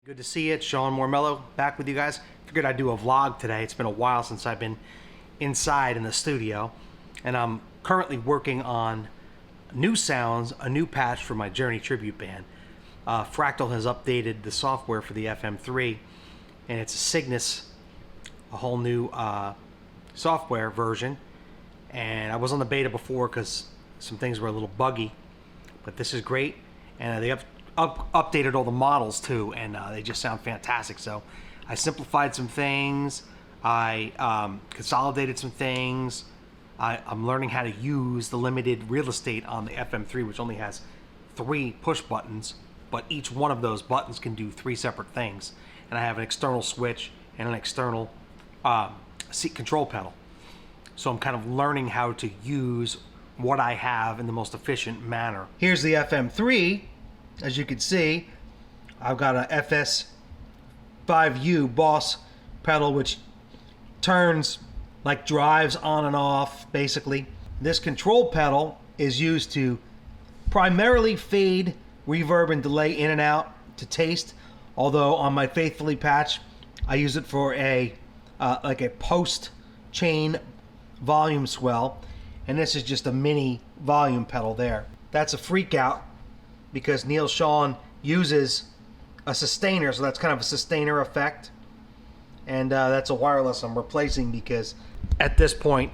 Good to see you. It's Sean Mormelo back with you guys. Figured I'd do a vlog today. It's been a while since I've been inside in the studio, and I'm currently working on new sounds, a new patch for my Journey tribute band. Fractal has updated the software for the FM3, and it's a Cygnus, a whole new software version. And I was on the beta before because some things were a little buggy, but this is great. And they have updated all the models too, and they just sound fantastic. So I simplified some things, I consolidated some things. I'm learning how to use the limited real estate on the FM3, which only has 3 push buttons, but each one of those buttons can do 3 separate things. And I have an external switch and an external seat control pedal. So I'm kind of learning how to use what I have in the most efficient manner. Here's the FM3. As you can see, I've got a FS5U Boss pedal, which turns like drives on and off, basically. This control pedal is used to primarily fade, reverb, and delay in and out to taste. Although on my Faithfully patch, I use it for a like a post chain volume swell, and this is just a mini volume pedal there. That's a freak out, because Neil Sean uses a sustainer, so that's kind of a sustainer effect. And that's a wireless I'm replacing because at this point,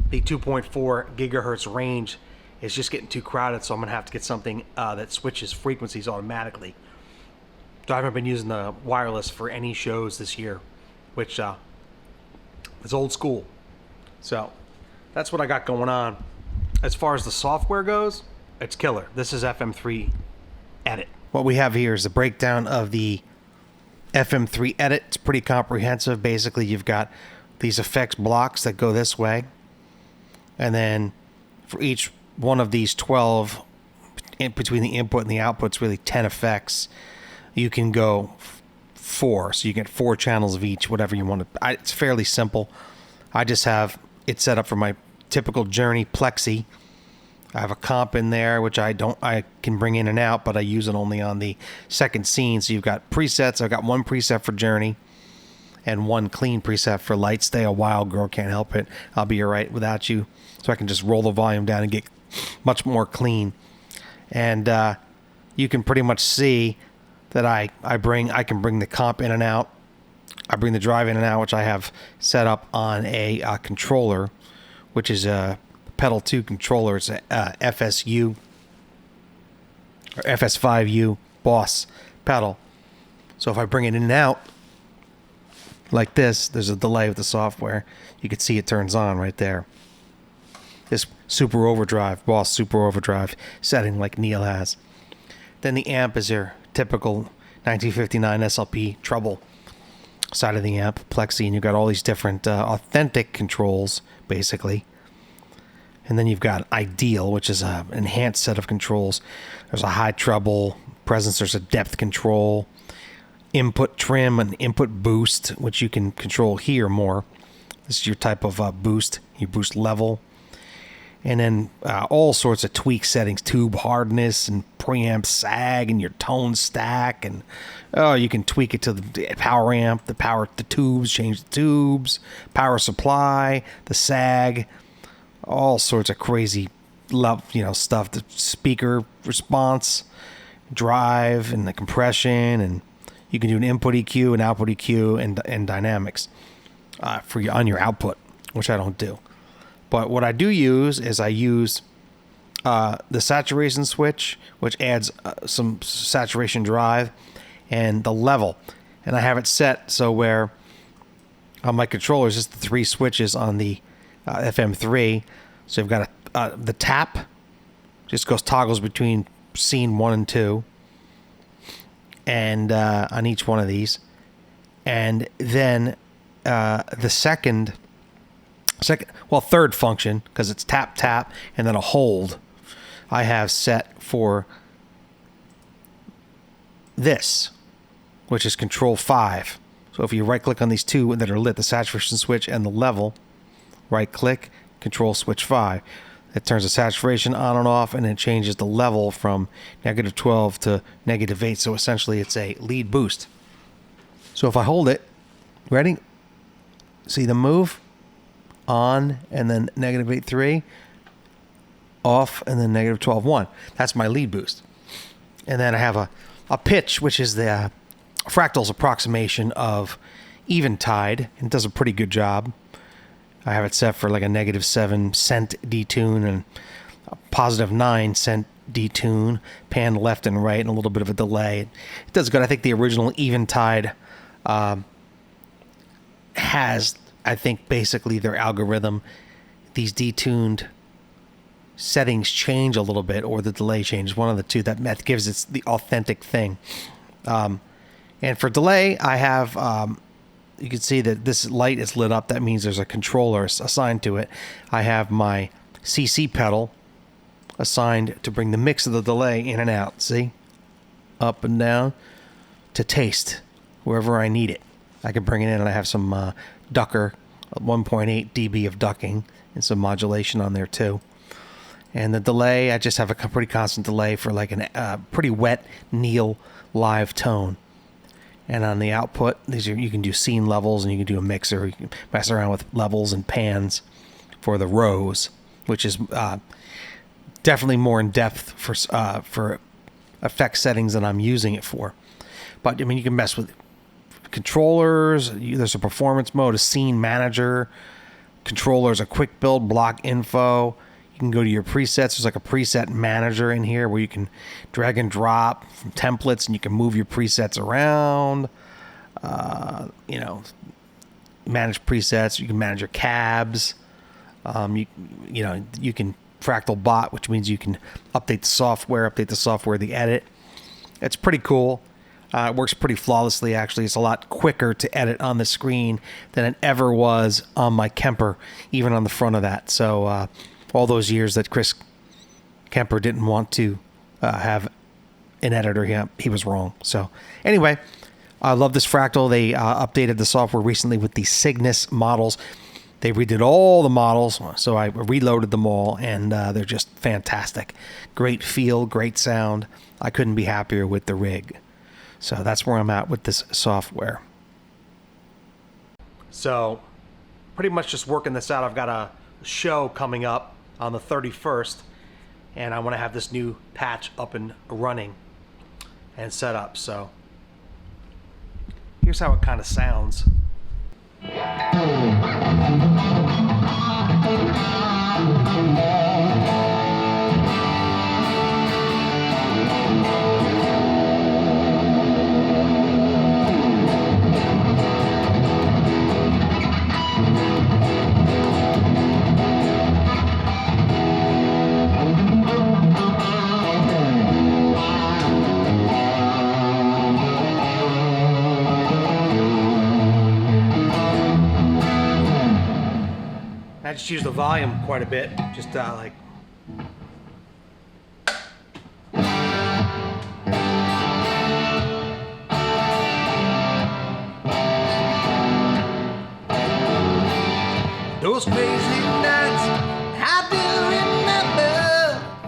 the 2.4 gigahertz range is just getting too crowded, so I'm going to have to get something that switches frequencies automatically. So I haven't been using the wireless for any shows this year, which is old school. So that's what I got going on. As far as the software goes, it's killer. This is FM3 Edit. What we have here is a breakdown of the FM3 Edit. It's pretty comprehensive. Basically, you've got these effects blocks that go this way. And then for each one of these 12, in between the input and the output, it's really 10 effects. You can go 4. So you get 4 channels of each, whatever you want to. It's fairly simple. I just have it set up for my typical Journey Plexi. I have a comp in there, which I can bring in and out, but I use it only on the second scene. So you've got presets. I've got 1 preset for Journey and 1 clean preset for Light Stay a While, Girl Can't Help It, I'll Be Alright Without You. So I can just roll the volume down and get much more clean. And you can pretty much see that I can bring the comp in and out. I bring the drive in and out, which I have set up on a controller, which is a Pedal 2 controller. It's a FSU or FS5U Boss pedal. So if I bring it in and out like this, there's a delay with the software. You can see it turns on right there. This Super Overdrive, Boss Super Overdrive setting like Neil has. Then the amp is your typical 1959 SLP treble side of the amp, Plexi, and you've got all these different authentic controls, basically. And then you've got Ideal, which is an enhanced set of controls. There's a high treble presence. There's a depth control, input trim, and input boost, which you can control here more. This is your type of boost. You boost level. And then all sorts of tweak settings, tube hardness and preamp sag and your tone stack. And you can tweak it to the power amp, the tubes, change the tubes, power supply, the sag. All sorts of crazy stuff. The speaker response, drive, and the compression, and you can do an input EQ, an output EQ, and dynamics on your output, which I don't do. But what I do use is I use the saturation switch, which adds some saturation drive, and the level, and I have it set so where on my controller is just the 3 switches on the FM3. So you've got the tap, just toggles between scene 1 and 2, and on each one of these, and then the third function, because it's tap tap and then a hold, I have set for this, which is control 5. So if you right click on these 2 that are lit, the saturation switch and the level, right click, control switch 5. It turns the saturation on and off, and it changes the level from -12 to -8. So essentially it's a lead boost. So if I hold it, ready? See the move? On, and then -8.3. Off, and then -12.1. That's my lead boost. And then I have a pitch, which is the Fractal's approximation of eventide, and it does a pretty good job. I have it set for like a -7 cent detune and a +9 cent detune, pan left and right, and a little bit of a delay. It does good. I think the original eventide has, I think, basically their algorithm. These detuned settings change a little bit, or the delay changes, one of the two, that gives it the authentic thing. And for delay, I have, you can see that this light is lit up. That means there's a controller assigned to it. I have my CC pedal assigned to bring the mix of the delay in and out. See? Up and down to taste wherever I need it. I can bring it in, and I have some ducker, 1.8 dB of ducking, and some modulation on there too. And the delay, I just have a pretty constant delay for like a pretty wet Neil live tone. And on the output, you can do scene levels, and you can do a mixer. You can mess around with levels and pans for the rows, which is definitely more in depth for effect settings than I'm using it for. But I mean, you can mess with controllers. There's a performance mode, a scene manager, controllers, a quick build, block info. You can go to your presets. There's like a preset manager in here where you can drag and drop from templates, and you can move your presets around. Manage presets. You can manage your cabs. You can Fractal bot, which means you can update the software, the edit. It's pretty cool. It works pretty flawlessly, actually. It's a lot quicker to edit on the screen than it ever was on my Kemper, even on the front of that. So all those years that Chris Kemper didn't want to have an editor, he was wrong. So anyway, I love this Fractal. They updated the software recently with the Cygnus models. They redid all the models, so I reloaded them all, and they're just fantastic. Great feel, great sound. I couldn't be happier with the rig. So that's where I'm at with this software. So pretty much just working this out. I've got a show coming up on the 31st, and I want to have this new patch up and running and set up. So here's how it kind of sounds. I just use the volume quite a bit, just like. Those crazy nights, I do remember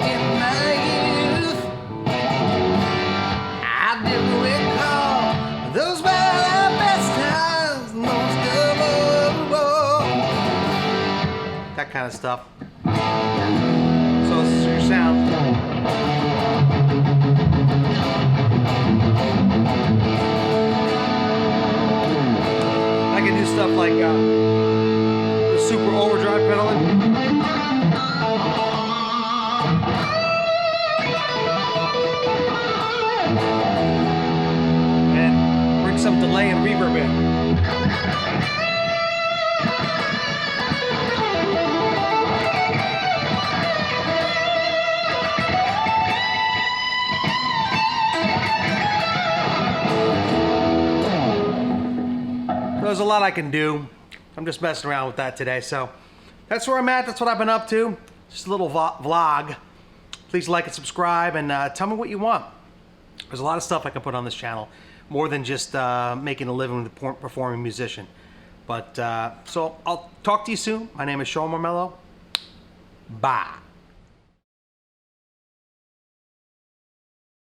in my youth. I do recall those were the best times, most of all. That kind of stuff. So this is your sound. I can do stuff like the super overdrive pedaling. And bring some delay and reverb in. There's a lot I can do. I'm just messing around with that today. So that's where I'm at. That's what I've been up to. Just a little vlog. Please like and subscribe, and tell me what you want. There's a lot of stuff I can put on this channel, more than just making a living with a performing musician. But so I'll talk to you soon. My name is Mormelo. Bye.